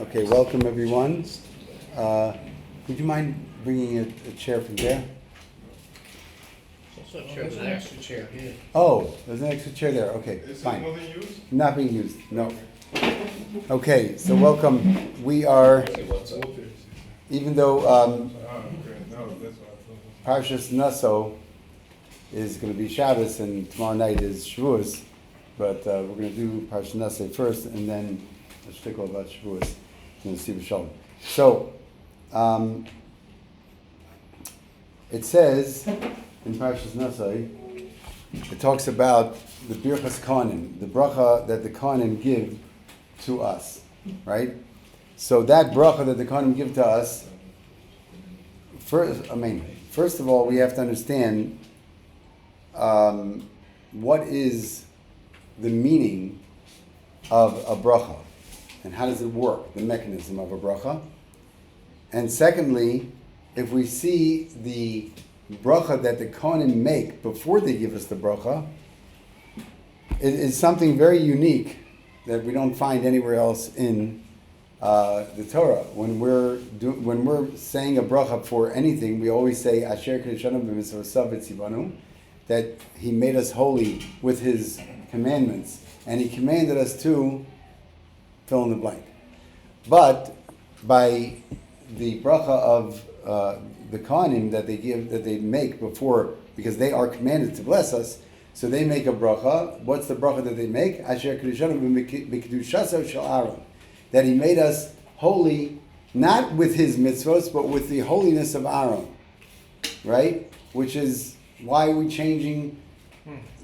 Okay, welcome everyone. Would you mind bringing a chair from there? There's an extra chair here. Oh, there's an extra chair there. Okay, Is fine. it not being used? Not being used, no. Okay, so welcome. We are, even though Okay. No, that's what I thought. Parsha's Naso is going to be Shabbos and tomorrow night is Shavuos, but we're going to do Parsha Naso first and then a shtickle about Shavuos in Nesivos Shalom. So, it says in Parsha's Naso, it talks about the Birchas Kohanim, the bracha that the Kohanim give to us, right? So that bracha that the Kohanim give to us, first of all, we have to understand what is the meaning of a bracha and how does it work, the mechanism of a bracha. And secondly, if we see the bracha that the Kohanim make before they give us the bracha, it is something very unique that we don't find anywhere else in the Torah. When we're saying a bracha for anything, we always say Asher Kedushanim b'mitzvosav v'tzivanu, that He made us holy with His commandments, and He commanded us to fill in the blank. But by the bracha of the Kohanim that they make before, because they are commanded to bless us, so they make a bracha. What's the bracha that they make? Asher Kedushanim b'kedushaso shel Aaron, that He made us holy, not with His mitzvos, but with the holiness of Aaron, right? Which is why we're changing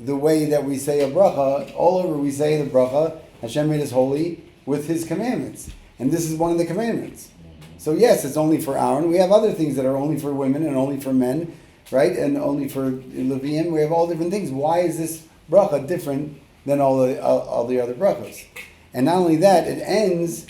the way that we say a bracha. All over we say the bracha, Hashem made us holy with His commandments. And this is one of the commandments. So yes, it's only for Aaron. We have other things that are only for women and only for men, right? And only for Leviim. We have all different things. Why is this bracha different than all the other brachas? And not only that, it ends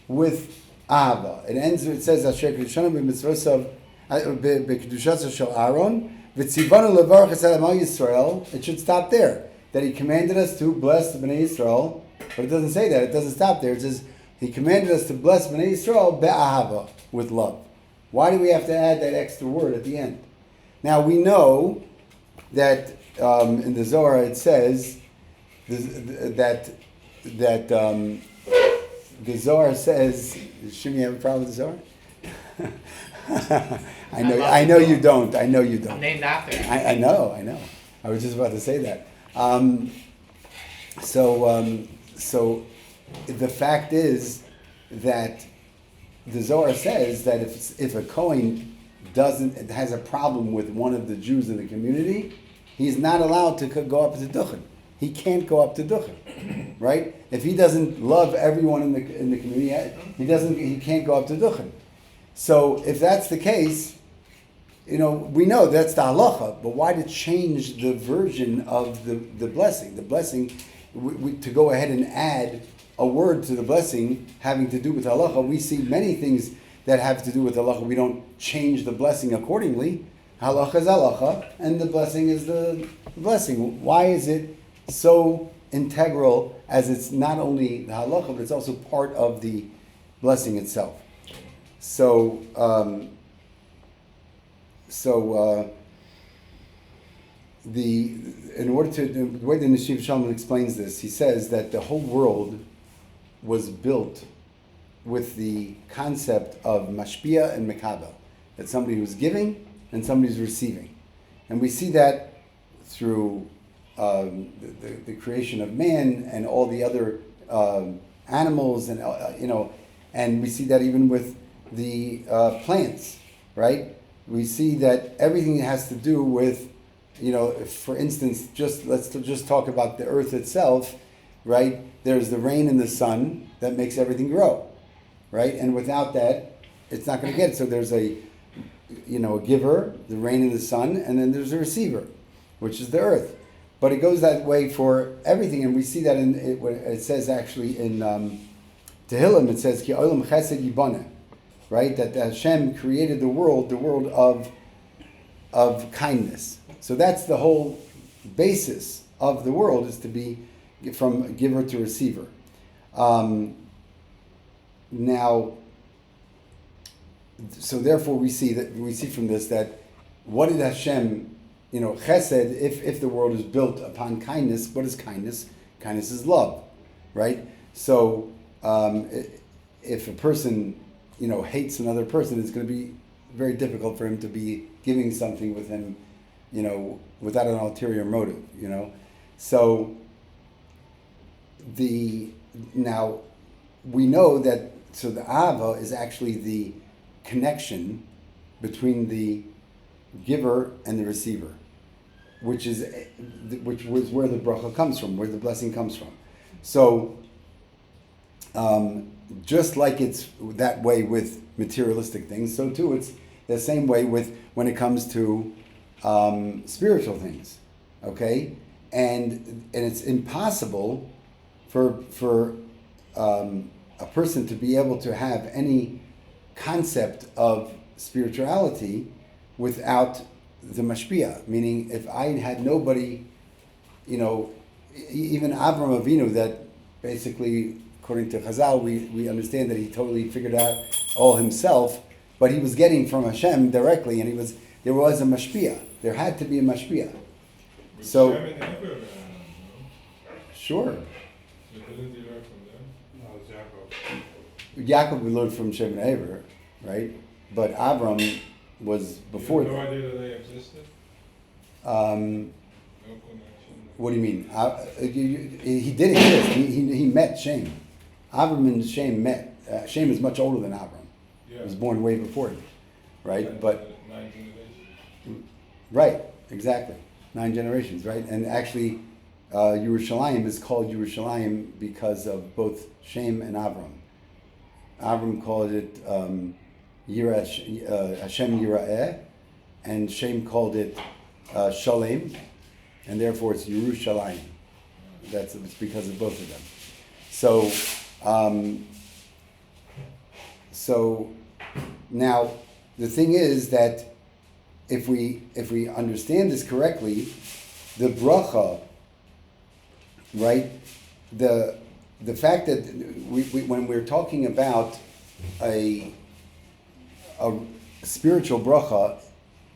with Ahava. It says, Asher Kedushanim b'mitzvosav b'kedushaso shel Aaron, v'tzivanu levarach es el Yisrael. It should stop there. That He commanded us to bless the Bnei Yisrael, but it doesn't say that. It doesn't stop there. It says, He commanded us to bless Bnei Yisrael be'ahava, with love. Why do we have to add that extra word at the end? Now we know that in the Zohar it says that the Zohar says. Shouldn't you have a problem with the Zohar? I know you don't. I know you don't. Named after him. I know. I was just about to say that. So the fact is that the Zohar says that if a Kohen has a problem with one of the Jews in the community, he's not allowed to go up to Duchen. He can't go up to Duchen, right? If he doesn't love everyone in the community, he can't go up to Duchen. So if that's the case, we know that's the halacha, but why to change the version of the blessing? The blessing, to go ahead and add a word to the blessing having to do with halacha. We see many things that have to do with halacha. We don't change the blessing accordingly. Halacha is halacha, and the blessing is the blessing. Why is it so integral, as it's not only the halacha, but it's also part of the blessing itself? So the way the Nesivos Shalom explains this, he says that the whole world was built with the concept of mashpia and mekabel, that somebody was giving and somebody's receiving, and we see that through the creation of man and all the other animals, and and we see that even with the plants, right? We see that everything has to do with, for instance, let's just talk about the earth itself, right? There's the rain and the sun that makes everything grow, right? And without that, it's not going to get it. So there's a giver, the rain and the sun, and then there's a receiver, which is the earth. But it goes that way for everything, and we see that it says actually in Tehillim, it says, Ki olam chesed yiboneh, right? That Hashem created the world of kindness. So that's the whole basis of the world, is to be from giver to receiver. now, so therefore we see from this that what did Hashem, Chesed, if the world is built upon kindness, what is kindness? Kindness is love, right? So if a person, hates another person, it's going to be very difficult for him to be giving something with him, without an ulterior motive, So now we know that, so the Ava is actually the connection between the giver and the receiver, which was where the bracha comes from, where the blessing comes from. So, just like it's that way with materialistic things, so too it's the same way when it comes to spiritual things. Okay, and it's impossible for a person to be able to have any concept of spirituality without the mashpia. Meaning, if I had nobody, even Avram Avinu, that basically, according to Chazal, we understand that he totally figured out all himself, but he was getting from Hashem directly, and there was a mashpia. There had to be a mashpia. So, sure. Yaakov we learned from Shem and Aver, right? But Avram was before you that. have no idea that they existed? What do you mean? He did exist. He met Shem. Avram and Shem met. Shem is much older than Avram. Yeah. He was born way before him, right? But 9 generations. right, exactly, 9 generations, right? And actually, Yerushalayim is called Yerushalayim because of both Shem and Avram. Avram called it Hashem Yira'eh, and Shem called it Shalem, and therefore it's Yerushalayim. It's because of both of them. So now the thing is that if we understand this correctly, the bracha, right? The fact that when we're talking about a spiritual bracha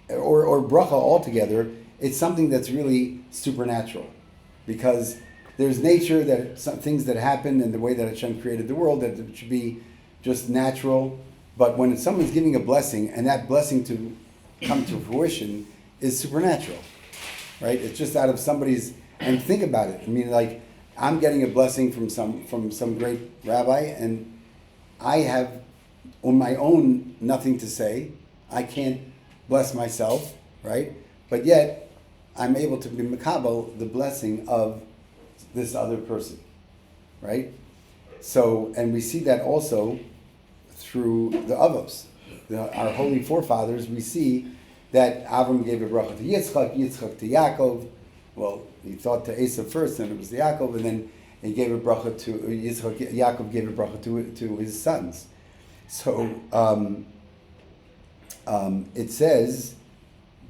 or bracha altogether, it's something that's really supernatural, because there's nature, that some things that happen and the way that Hashem created the world, that it should be just natural. But when someone's giving a blessing, and that blessing to come to fruition is supernatural, right? It's just out of somebody's, and think about it. I mean, like, I'm getting a blessing from some great rabbi, and I have on my own nothing to say. I can't bless myself, right? But yet, I'm able to be makabel the blessing of this other person, right? So, and we see that also through the avos, our holy forefathers. We see that Avram gave a bracha to Yitzchak to Yaakov. Well, he thought to Esav first, and it was to Yaakov, and then he gave a bracha to Yitzchak. Yaakov gave a bracha to his sons. So it says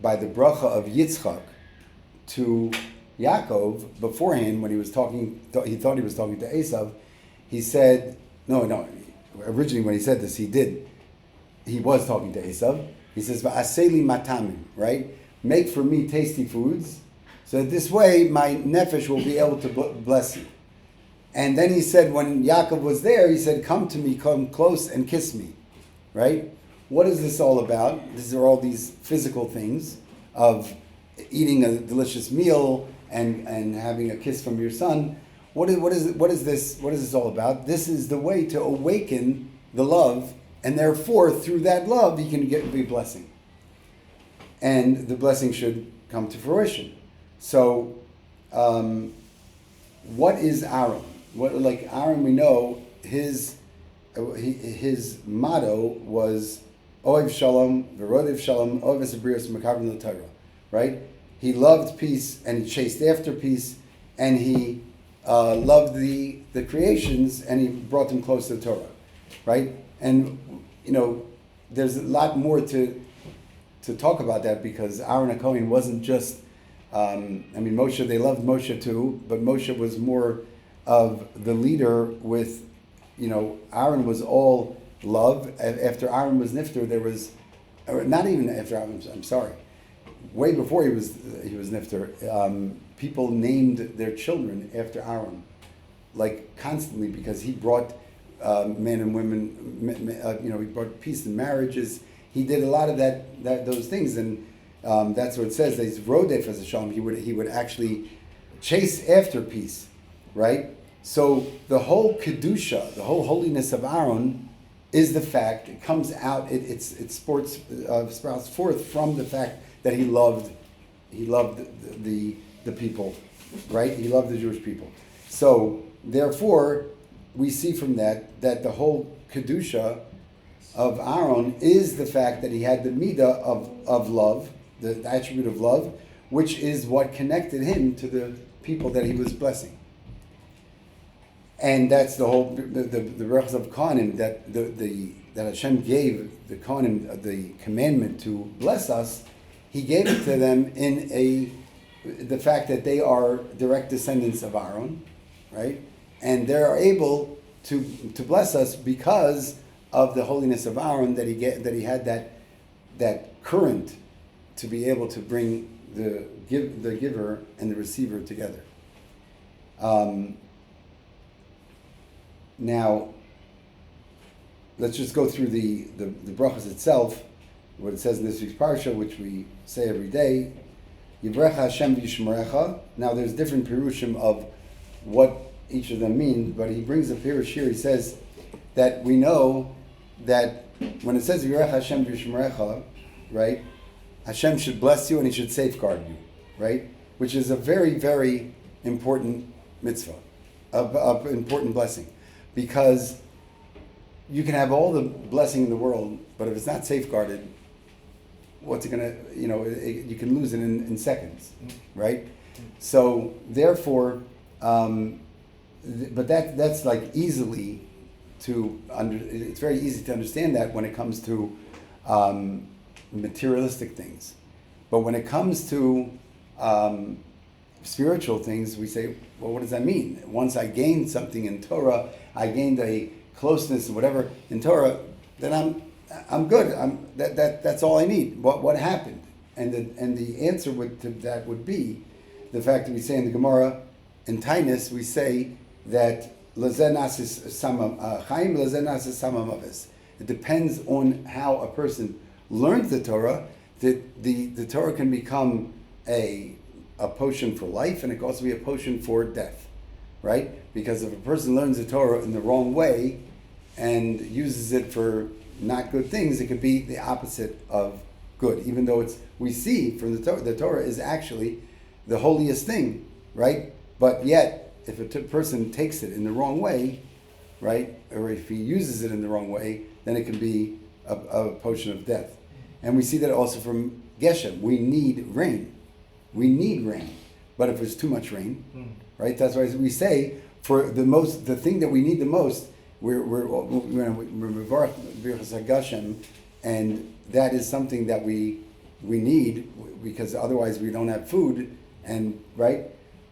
by the bracha of Yitzchak to Yaakov beforehand, when he was talking, he thought he was talking to Esav. He said, no. Originally, when he said this, he was talking to Esav. He says, "Va'aseli matamim," right? Make for me tasty foods, so that this way my nefesh will be able to bless you. And then he said, when Yaakov was there, he said, "Come to me, come close and kiss me," right? What is this all about? These are all these physical things of eating a delicious meal and having a kiss from your son. What is this all about? This is the way to awaken the love, and therefore through that love you can get the blessing, and the blessing should come to fruition. So, what is Aaron? Aaron, we know his motto was Ohev Shalom, V'rodev Shalom, Ohev Esabrios Mekavim L'Torah, right? He loved peace, and he chased after peace, and he loved the creations, and he brought them close to the Torah, right? And there's a lot more to talk about that, because Aaron HaKohen wasn't just Moshe. They loved Moshe too, but Moshe was more of the leader with Aaron was all love. After Aaron was nifter, there was, or not even after Aaron. I'm sorry, way before he was nifter. People named their children after Aaron, like constantly, because he brought men and women. He brought peace in marriages. He did a lot of those things, and that's what it says. That he's rodef as a shalom. He would actually chase after peace, right? So the whole kedusha, the whole holiness of Aaron, is the fact. It comes out. It sprouts forth from the fact that he loved the people, right? He loved the Jewish people. So therefore, we see from that the whole kedusha of Aaron is the fact that he had the midah of love, the attribute of love, which is what connected him to the people that he was blessing. And that's the whole the berachos of Kohanim that Hashem gave the Kohanim the commandment to bless us. He gave it to them in the fact that they are direct descendants of Aaron, right? And they are able to bless us because of the holiness of Aaron, that he had that current to be able to bring the giver and the receiver together. Now, let's just go through the brachas itself, what it says in this week's Parsha, which we say every day. Yivrecha Hashem v'yishmerecha. Now, there's different pirushim of what each of them mean, but he brings a pirush here. He says that we know that when it says Yivrecha Hashem v'yishmerecha, right, Hashem should bless you and he should safeguard you, right, which is a very, very important mitzvah, an important blessing, because you can have all the blessing in the world, but if it's not safeguarded, what's it gonna? You can lose it in seconds, right? So therefore, but that's like easily it's very easy to understand that when it comes to materialistic things, but when it comes to spiritual things, we say, well, what does that mean? Once I gained something in Torah, I gained a closeness or whatever in Torah, then I'm good. That's all I need. What happened? And the answer to that would be the fact that we say in the Gemara, in Tainus, we say that it depends on how a person learns the Torah. That the Torah can become a potion for life, and it can also be a potion for death, right? Because if a person learns the Torah in the wrong way and uses it for not good things, it could be the opposite of good. Even though we see from the Torah is actually the holiest thing, right? But yet, if a person takes it in the wrong way, right, or if he uses it in the wrong way, then it can be a potion of death. And we see that also from Geshem. We need rain. We need rain. But if there's too much rain, right, that's why we say for the thing that we need the most, we're Mevarach Birchas HaGashem, and that is something that we need, because otherwise we don't have food, and right.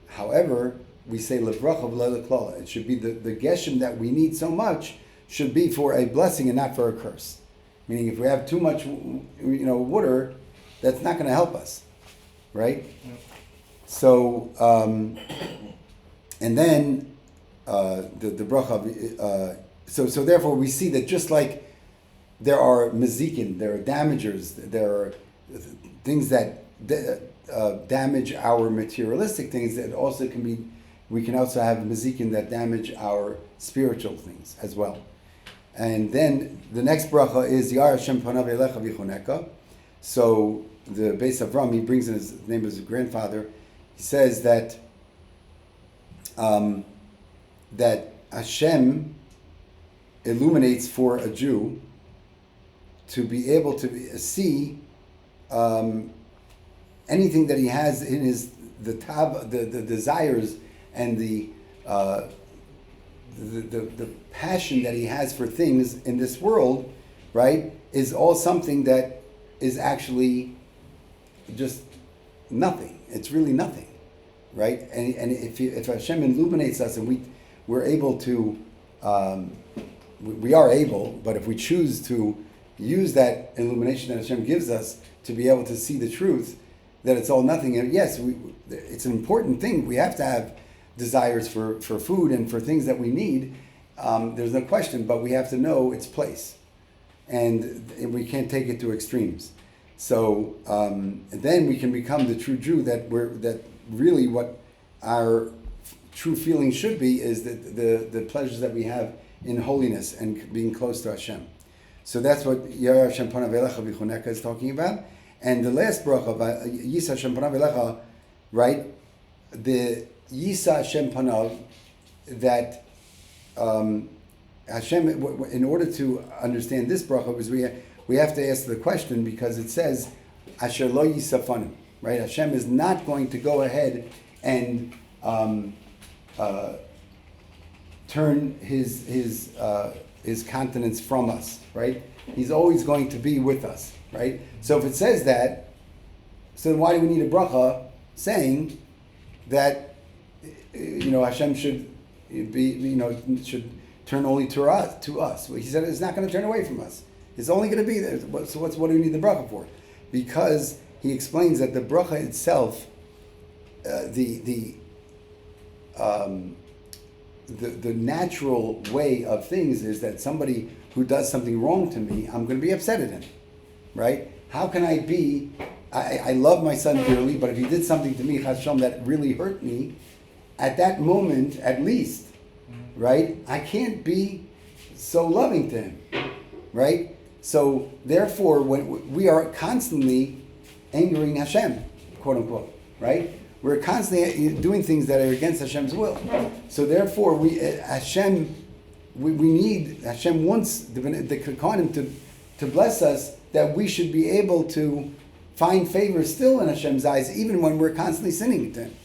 However, we say Levracha v'lo leklala. It should be the Geshem that we need so much should be for a blessing and not for a curse. Meaning, if we have too much, water, that's not going to help us, right? Yeah. So, and then the bracha. So therefore, we see that just like there are mazikin, there are damagers, there are things that damage our materialistic things. That also can be. We can also have mazikin that damage our spiritual things as well. And then the next bracha is Yar Hashem panav elecha v'choneka. So the Beis Avram, he brings in his name of his grandfather. He says that that Hashem illuminates for a Jew to be able to see anything that he has in the desires and the passion that he has for things in this world, right, is all something that is actually just nothing. It's really nothing, right? And if Hashem illuminates us and we're able to we are able, but if we choose to use that illumination that Hashem gives us to be able to see the truth, that it's all nothing. And yes, it's an important thing. We have to have desires for food and for things that we need. There's no question, but we have to know its place. And we can't take it to extremes. So then we can become the true Jew that really what our true feeling should be is that the pleasures that we have in holiness and being close to Hashem. So that's what Yara Hashem Panav Elecha V'chuneka is talking about. And the last bracha, Yisa Hashem Panav Elecha, right? The Yisa Hashem Panav, that Hashem, in order to understand this bracha, was we have to ask the question, because it says Asher Lo Yisafanim, right? Hashem is not going to go ahead and turn his countenance from us, right? He's always going to be with us, right? So if it says that, so then why do we need a bracha saying that Hashem should be should turn only to us? Well, he said it's not going to turn away from us. It's only going to be there. So what do we need the bracha for? Because he explains that the bracha itself, the natural way of things is that somebody who does something wrong to me, I'm going to be upset at him, right? How can I be? I love my son dearly, but if he did something to me, Chas Shalom, that really hurt me, at that moment, at least, right? I can't be so loving to him, right? So therefore, when we are constantly angering Hashem, quote unquote, right? We're constantly doing things that are against Hashem's will. So therefore, we need Hashem wants the Kohanim to bless us, that we should be able to find favor still in Hashem's eyes, even when we're constantly sinning to Him,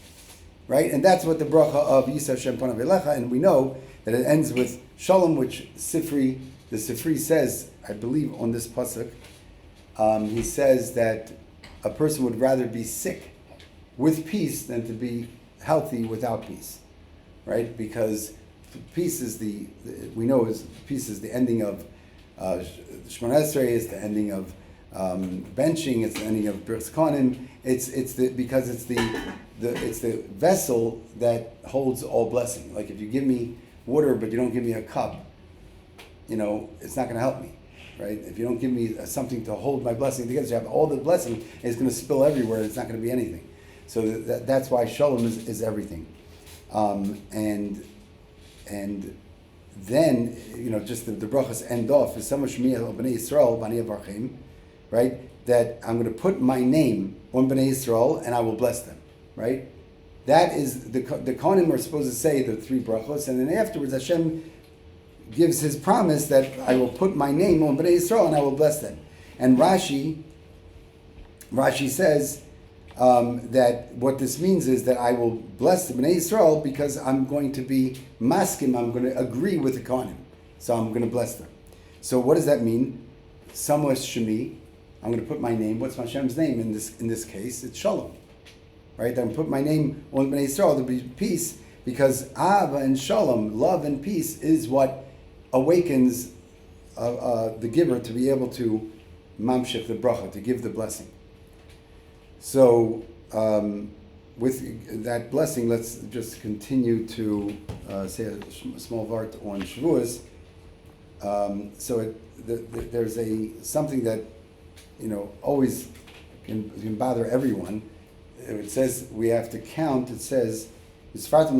right? And that's what the bracha of Yisa Hashem Panav Elecha, and we know that it ends with Shalom, which the Sifri says, I believe, on this pasuk. He says that a person would rather be sick with peace than to be healthy without peace, right? Because peace is peace is the ending of Shemona Esrei, it's the ending of benching, it's the ending of Birchas Kohanim. Because it's the vessel that holds all blessing. Like if you give me water but you don't give me a cup, it's not going to help me, right? If you don't give me something to hold my blessing together, so you have all the blessing, it's going to spill everywhere. It's not going to be anything. So that's why Shalom is everything, and then just the brachas end off is Sama Shmiya Bnei Yisrael Bani Avarchim, right? That I'm going to put my name on Bnei Yisrael and I will bless them, right? That is the Kohanim are supposed to say the three brachos, and then afterwards Hashem gives His promise that I will put my name on Bnei Yisrael and I will bless them. And Rashi says that what this means is that I will bless the Bnei Yisrael because I'm going to be maskim, I'm going to agree with the Kohanim. So I'm going to bless them. So what does that mean? Samos Shemi, I'm going to put my name. What's Hashem's name in this case? It's Shalom. Right? I'm going to put my name on Bnei Yisrael to be peace, because Ava and Shalom, love and peace, is what awakens the giver to be able to mamshich the bracha, to give the blessing. So, with that blessing, let's just continue to say a small vart on Shavuos. There's something that always can bother everyone. It says we have to count. It says tispru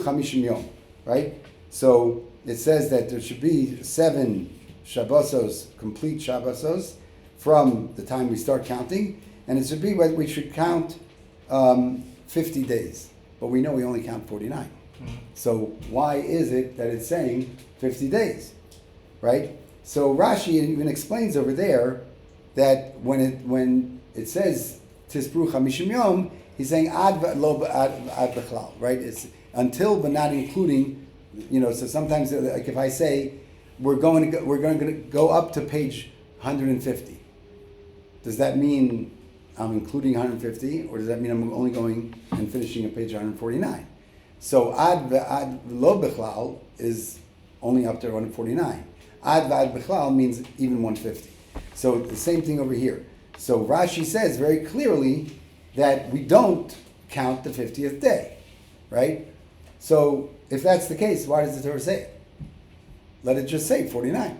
50 yom, right? So it says that there should be 7 Shabbosos, complete Shabbosos, from the time we start counting, and it should be what we should count 50 days. But we know we only count 49. Mm-hmm. So why is it that it's saying 50 days, right? So Rashi even explains over there that when it says Tispru 50 Yom, he's saying ad bechlal, right? It's until but not including. So sometimes, like if I say we're going to go up to page 150, does that mean I'm including 150, or does that mean I'm only going and finishing at page 149? So ad lo bichlal is only up to 149. Ad v'ad bichlal means even 150. So the same thing over here. So Rashi says very clearly that we don't count the 50th day, right? So if that's the case, why does the Torah say it? Let it just say 49,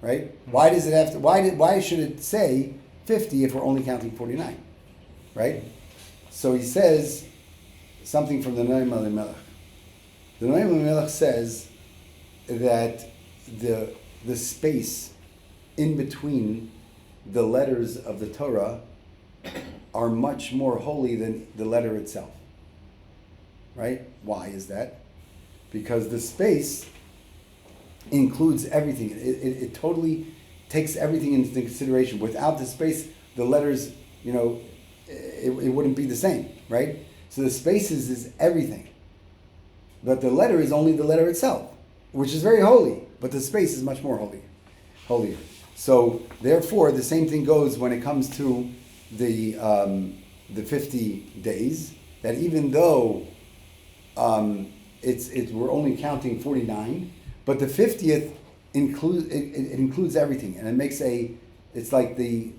right? Why does it have to? Why should it say 50 if we're only counting 49, right? So he says something from the Noam Elimelech. The Noam Elimelech says that the space in between the letters of the Torah are much more holy than the letter itself. Right? Why is that? Because the space includes everything. It totally takes everything into consideration. Without the space, the letters, it wouldn't be the same, right? So the spaces is everything. But the letter is only the letter itself, which is very holy, but the space is much more holier. So therefore, the same thing goes when it comes to the 50 days, that even though we're only counting 49, but the 50th includes everything, and it makes it's like the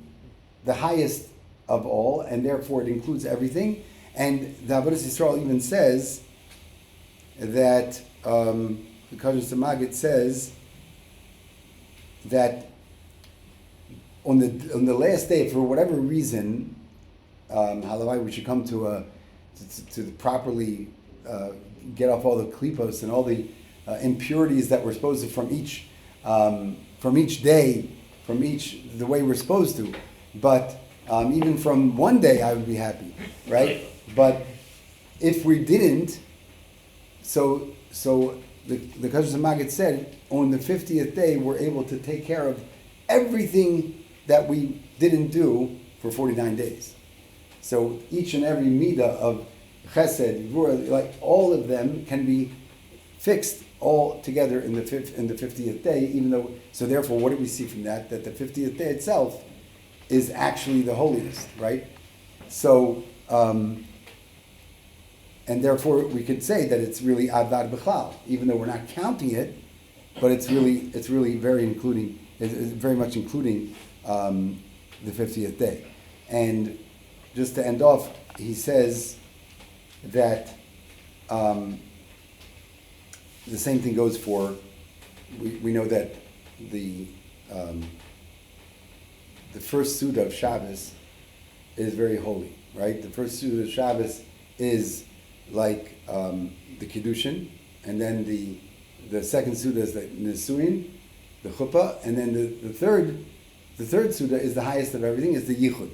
highest of all, and therefore it includes everything. And the Avodas Yisrael even says that the Kaddish Maggid says that on the last day, for whatever reason, halavai, we should come to properly get off all the klipos and all the impurities that we're supposed to from each day, the way we're supposed to. But even from one day, I would be happy, right? But if we didn't, so the Kaddish Maggid said on the 50th day, we're able to take care of everything that we didn't do for 49 days. So each and every midah of chesed, like all of them can be fixed all together in the 50th day, even though, so therefore what do we see from that? That the 50th day itself is actually the holiest, right? So, and therefore we could say that it's really avad b'chlal, even though we're not counting it, but it's really very much including the 50th day. And just to end off, he says that the same thing goes for, we know that the first Suda of Shabbos is very holy, right? The first Suda of Shabbos is like the Kiddushin, and then the second Suda is the Nisuin, the Chuppah, and then the third Suda is the highest of everything, is the Yichud.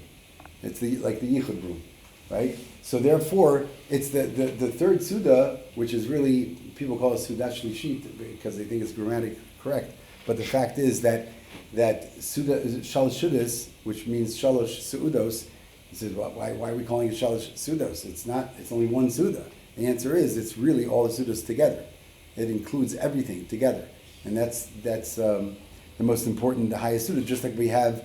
It's like the Yichud room, right? So therefore, it's the third Suda, which is really, people call it Sudat Shlishit because they think it's grammatically correct. But the fact is that Suda, Shalosh Sudas, which means Shalosh Suudos, he says, well, why are we calling it Shalosh Sudos? It's only one Suda. The answer is, it's really all the Sudas together. It includes everything together. And that's the most important, the highest Suda, just like we have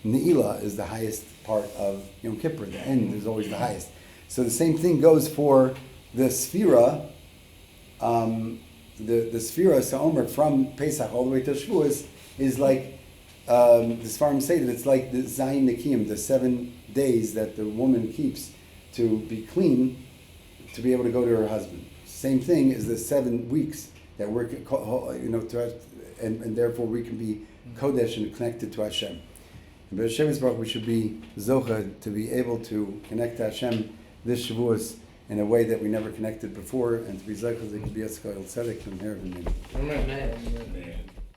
Ne'ilah is the highest part of Yom Kippur. The end is always the highest. So the same thing goes for the Sefira, the Sefira Sa'omer from Pesach all the way to Shavuos is like, the Sfarim say that it's like the Zayin Nekim, the 7 days that the woman keeps to be clean, to be able to go to her husband. Same thing as the 7 weeks that we're, and therefore we can be Kodesh and connected to Hashem. And by Hashem's Baruch, we should be Zocha to be able to connect to Hashem this Shavuos in a way that we never connected before, and to be Zocha to be Tzedek and Amen. Amen.